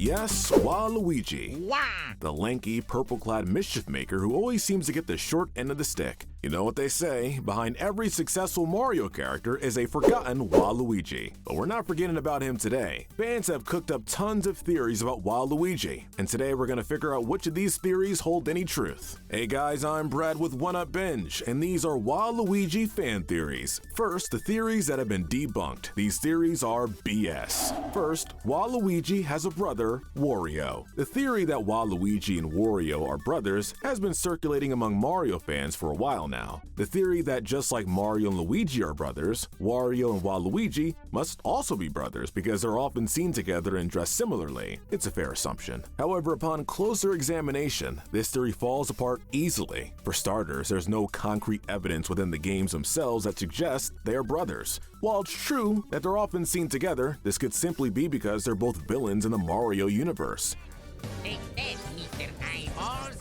Yes, Waluigi. The lanky, purple-clad mischief maker who always seems to get the short end of the stick. You know what they say, behind every successful Mario character is a forgotten Waluigi. But we're not forgetting about him today. Fans have cooked up tons of theories about Waluigi, and today we're gonna figure out which of these theories hold any truth. Hey guys, I'm Brad with One Up Binge, and these are Waluigi fan theories. First, the theories that have been debunked. These theories are BS. First, Waluigi has a brother, Wario. The theory that Waluigi and Wario are brothers has been circulating among Mario fans for a while now. The theory that just like Mario and Luigi are brothers, Wario and Waluigi must also be brothers because they're often seen together and dressed similarly. It's a fair assumption. However, upon closer examination, this theory falls apart easily. For starters, there's no concrete evidence within the games themselves that suggests they are brothers. While it's true that they're often seen together, this could simply be because they're both villains in the Mario universe. Take this, Mr. Eyeballs.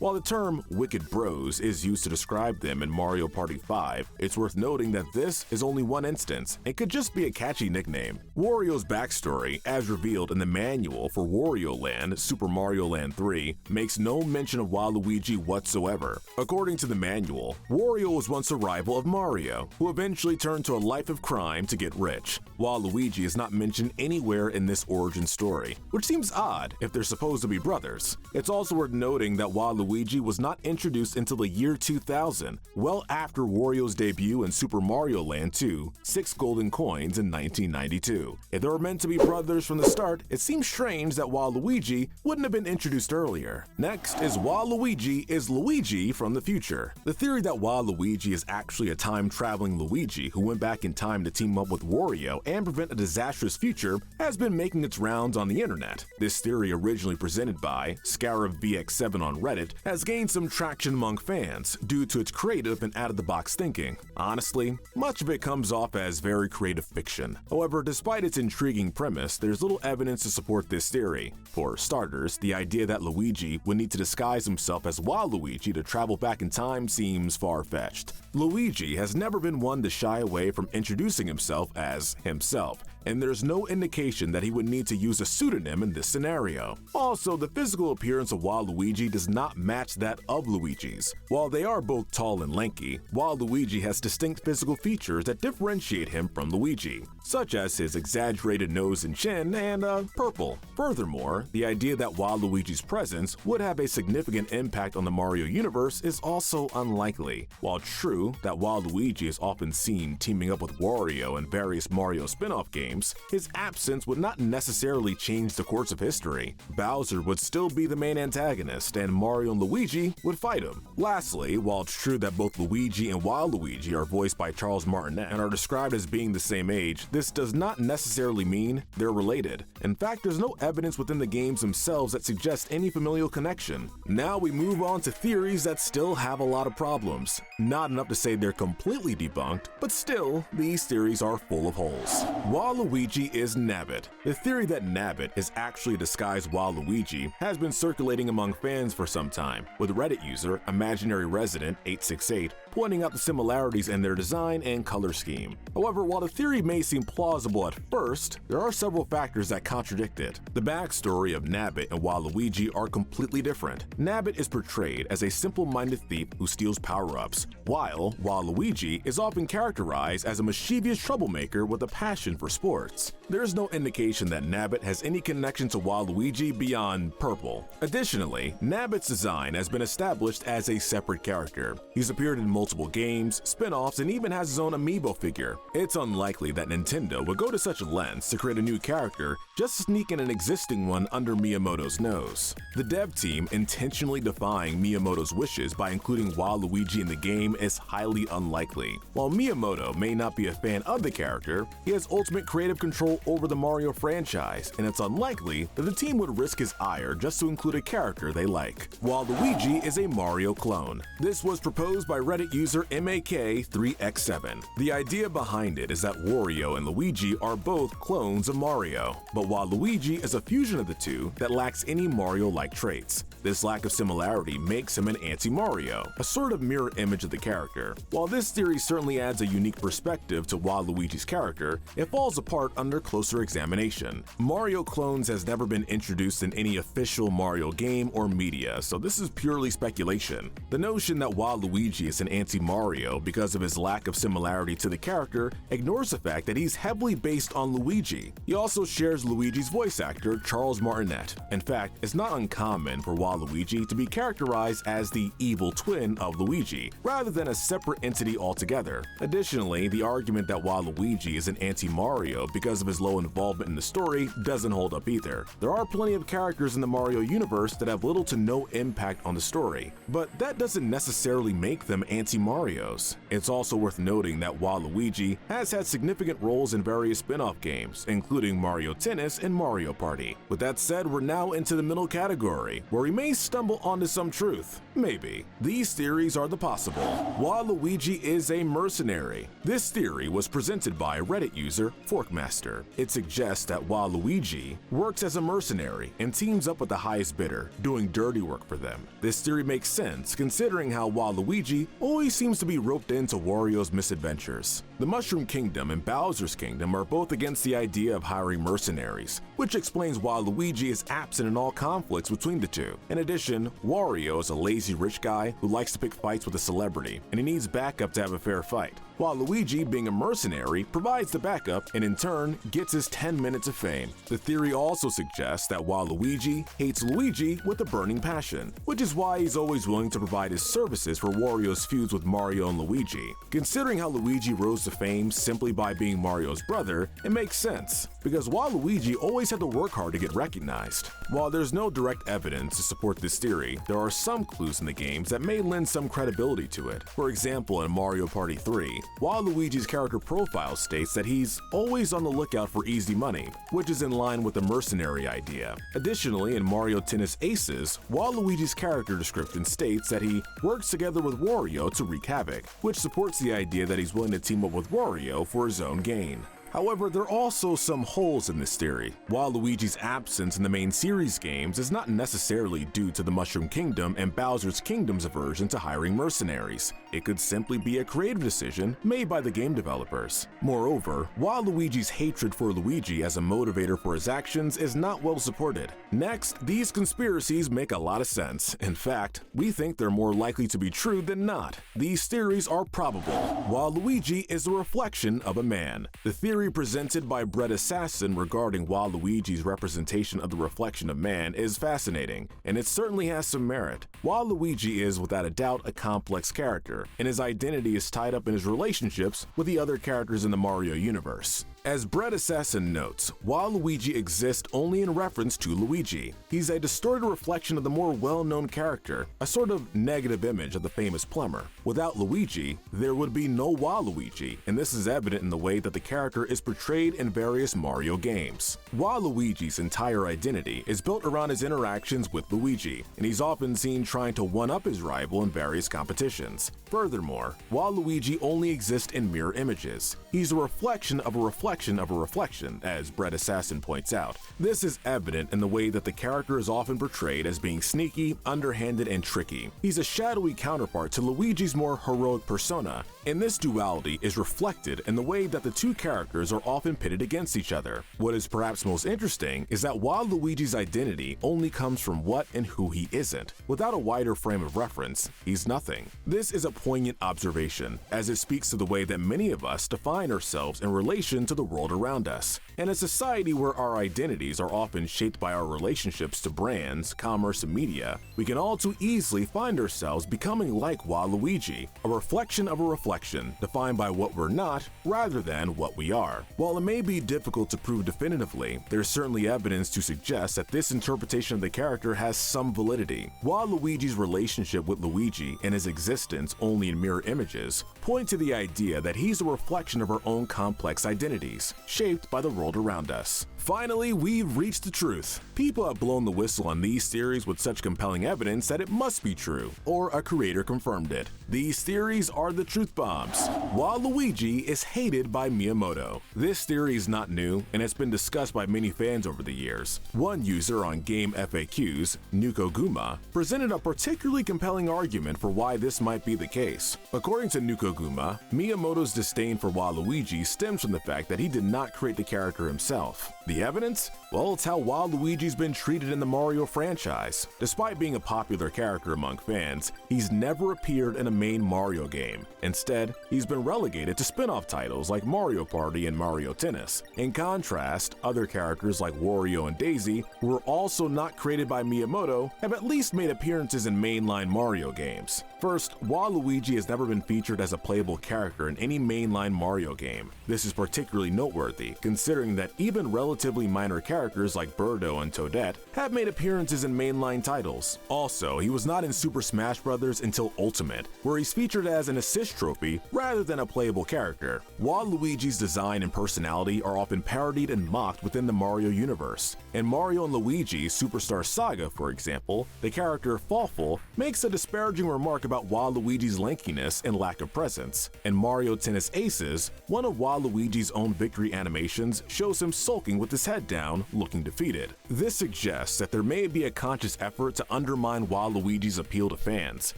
While the term Wicked Bros is used to describe them in Mario Party 5, it's worth noting that this is only one instance and could just be a catchy nickname. Wario's backstory, as revealed in the manual for Wario Land Super Mario Land 3, makes no mention of Waluigi whatsoever. According to the manual, Wario was once a rival of Mario, who eventually turned to a life of crime to get rich. Waluigi is not mentioned anywhere in this origin story, which seems odd if they're supposed to be brothers. It's also worth noting that Waluigi was not introduced until the year 2000, well after Wario's debut in Super Mario Land 2, 6 golden coins in 1992. If they were meant to be brothers from the start, it seems strange that Waluigi wouldn't have been introduced earlier. Next is Waluigi is Luigi from the future. The theory that Waluigi is actually a time-traveling Luigi who went back in time to team up with Wario and prevent a disastrous future has been making its rounds on the internet. This theory, originally presented by ScarabVX7 on Reddit, has gained some traction among fans due to its creative and out-of-the-box thinking. Honestly, much of it comes off as very creative fiction. However, despite its intriguing premise, there's little evidence to support this theory. For starters, the idea that Luigi would need to disguise himself as Waluigi to travel back in time seems far-fetched. Luigi has never been one to shy away from introducing himself as himself, and there's no indication that he would need to use a pseudonym in this scenario. Also, the physical appearance of Waluigi does not match that of Luigi's. While they are both tall and lanky, Waluigi has distinct physical features that differentiate him from Luigi, such as his exaggerated nose and chin and purple. Furthermore, the idea that Waluigi's presence would have a significant impact on the Mario universe is also unlikely. While true that Waluigi is often seen teaming up with Wario in various Mario spin-off games, his absence would not necessarily change the course of history. Bowser would still be the main antagonist, and Mario and Luigi would fight him. Lastly, while it's true that both Luigi and Waluigi are voiced by Charles Martinet and are described as being the same age, this does not necessarily mean they're related. In fact, there's no evidence within the games themselves that suggests any familial connection. Now we move on to theories that still have a lot of problems. Not enough to say they're completely debunked, but still, these theories are full of holes. Waluigi is Nabbit. The theory that Nabbit is actually a disguised Waluigi has been circulating among fans for some time, with Reddit user Imaginary Resident 868 pointing out the similarities in their design and color scheme. However, while the theory may seem plausible at first, there are several factors that contradict it. The backstory of Nabbit and Waluigi are completely different. Nabbit is portrayed as a simple-minded thief who steals power-ups, while Waluigi is often characterized as a mischievous troublemaker with a passion for sports. There is no indication that Nabbit has any connection to Waluigi beyond purple. Additionally, Nabbit's design has been established as a separate character. He's appeared in multiple games, spin-offs, and even has his own amiibo figure. It's unlikely that Nintendo would go to such lengths to create a new character just to sneak in an existing one under Miyamoto's nose. The dev team intentionally defying Miyamoto's wishes by including Waluigi in the game is highly unlikely. While Miyamoto may not be a fan of the character, he has ultimate creative control over the Mario franchise, and it's unlikely that the team would risk his ire just to include a character they like. Waluigi is a Mario clone. This was proposed by Reddit Reddit user MAK3X7. The idea behind it is that Wario and Luigi are both clones of Mario, but while Luigi is a fusion of the two that lacks any Mario-like traits. This lack of similarity makes him an anti-Mario, a sort of mirror image of the character. While this theory certainly adds a unique perspective to Waluigi's character, it falls apart under closer examination. Mario clones has never been introduced in any official Mario game or media, so this is purely speculation. The notion that Waluigi is an anti-Mario because of his lack of similarity to the character ignores the fact that he's heavily based on Luigi. He also shares Luigi's voice actor, Charles Martinet. In fact, it's not uncommon for Waluigi to be characterized as the evil twin of Luigi, rather than a separate entity altogether. Additionally, the argument that Waluigi is an anti-Mario because of his low involvement in the story doesn't hold up either. There are plenty of characters in the Mario universe that have little to no impact on the story, but that doesn't necessarily make them anti-Marios. It's also worth noting that Waluigi has had significant roles in various spin-off games, including Mario Tennis and Mario Party. With that said, we're now into the middle category, where we may stumble onto some truth. Maybe. These theories are the possible. Waluigi is a mercenary. This theory was presented by Reddit user Forkmaster. It suggests that Waluigi works as a mercenary and teams up with the highest bidder, doing dirty work for them. This theory makes sense considering how Waluigi always seems to be roped into Wario's misadventures. The Mushroom Kingdom and Bowser's Kingdom are both against the idea of hiring mercenaries, which explains why Luigi is absent in all conflicts between the two. In addition, Wario is a lazy rich guy who likes to pick fights with a celebrity, and he needs backup to have a fair fight, while Luigi, being a mercenary, provides the backup and in turn gets his 10 minutes of fame. The theory also suggests that Waluigi hates Luigi with a burning passion, which is why he's always willing to provide his services for Wario's feuds with Mario and Luigi. Considering how Luigi rose to fame simply by being Mario's brother, it makes sense, because Waluigi always had to work hard to get recognized. While there's no direct evidence to support this theory, there are some clues in the games that may lend some credibility to it. For example, in Mario Party 3, Waluigi's character profile states that he's always on the lookout for easy money, which is in line with the mercenary idea. Additionally, in Mario Tennis Aces, Waluigi's character description states that he works together with Wario to wreak havoc, which supports the idea that he's willing to team up with Wario for his own gain. However, there are also some holes in this theory. Waluigi's absence in the main series games is not necessarily due to the Mushroom Kingdom and Bowser's Kingdom's aversion to hiring mercenaries. It could simply be a creative decision made by the game developers. Moreover, Waluigi's hatred for Luigi as a motivator for his actions is not well supported. Next, these conspiracies make a lot of sense. In fact, we think they're more likely to be true than not. These theories are probable. Waluigi is a reflection of a man. The theory presented by Bread Assassin regarding Waluigi's representation of the reflection of man is fascinating, and it certainly has some merit. Waluigi is without a doubt a complex character, and his identity is tied up in his relationships with the other characters in the Mario universe. As Bread Assassin notes, Waluigi exists only in reference to Luigi. He's a distorted reflection of the more well-known character, a sort of negative image of the famous plumber. Without Luigi, there would be no Waluigi, and this is evident in the way that the character is portrayed in various Mario games. Waluigi's entire identity is built around his interactions with Luigi, and he's often seen trying to one-up his rival in various competitions. Furthermore, Waluigi only exists in mirror images. He's a reflection of a reflection, as Bread Assassin points out. This is evident in the way that the character is often portrayed as being sneaky, underhanded, and tricky. He's a shadowy counterpart to Luigi's more heroic persona, and this duality is reflected in the way that the two characters are often pitted against each other. What is perhaps most interesting is that while Luigi's identity only comes from what and who he isn't, without a wider frame of reference, he's nothing. This is a poignant observation, as it speaks to the way that many of us define ourselves in relation to the world around us. In a society where our identities are often shaped by our relationships to brands, commerce, and media, we can all too easily find ourselves becoming like Waluigi, a reflection of a reflection reflection, defined by what we're not rather than what we are. While it may be difficult to prove definitively, there's certainly evidence to suggest that this interpretation of the character has some validity. While Luigi's relationship with Luigi and his existence only in mirror images point to the idea that he's a reflection of our own complex identities, shaped by the world around us. Finally, we've reached the truth. People have blown the whistle on these theories with such compelling evidence that it must be true, or a creator confirmed it. These theories are the truth bombs. Waluigi is hated by Miyamoto. This theory is not new, and it's been discussed by many fans over the years. One user on Game FAQs, Nukoguma, presented a particularly compelling argument for why this might be the case. According to Nukoguma, Miyamoto's disdain for Waluigi stems from the fact that he did not create the character himself. The evidence? Well, it's how Waluigi's been treated in the Mario franchise. Despite being a popular character among fans, he's never appeared in a main Mario game. Instead, he's been relegated to spin-off titles like Mario Party and Mario Tennis. In contrast, other characters like Wario and Daisy, who were also not created by Miyamoto, have at least made appearances in mainline Mario games. First, Waluigi has never been featured as a playable character in any mainline Mario game. This is particularly noteworthy, considering that even relatively minor characters like Birdo and Toadette have made appearances in mainline titles. Also, he was not in Super Smash Bros. Until Ultimate, where he's featured as an assist trophy rather than a playable character. Waluigi's design and personality are often parodied and mocked within the Mario universe. In Mario & Luigi Superstar Saga, for example, the character Fawful makes a disparaging remark about Waluigi's lankiness and lack of presence. In Mario Tennis Aces, one of Waluigi's own victory animations shows him sulking with his head down, looking defeated. This suggests that there may be a conscious effort to undermine Waluigi's appeal to fans.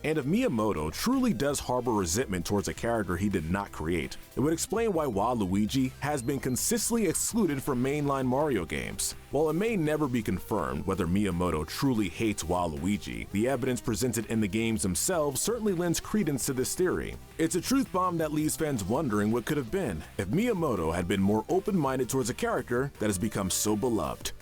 And if Miyamoto truly does harbor resentment towards a character he did not create, it would explain why Waluigi has been consistently excluded from mainline Mario games. While it may never be confirmed whether Miyamoto truly hates Waluigi, the evidence presented in the games themselves certainly lends credence to this theory. It's a truth bomb that leaves fans wondering what could have been if Miyamoto had been more open-minded towards a character that has become so beloved.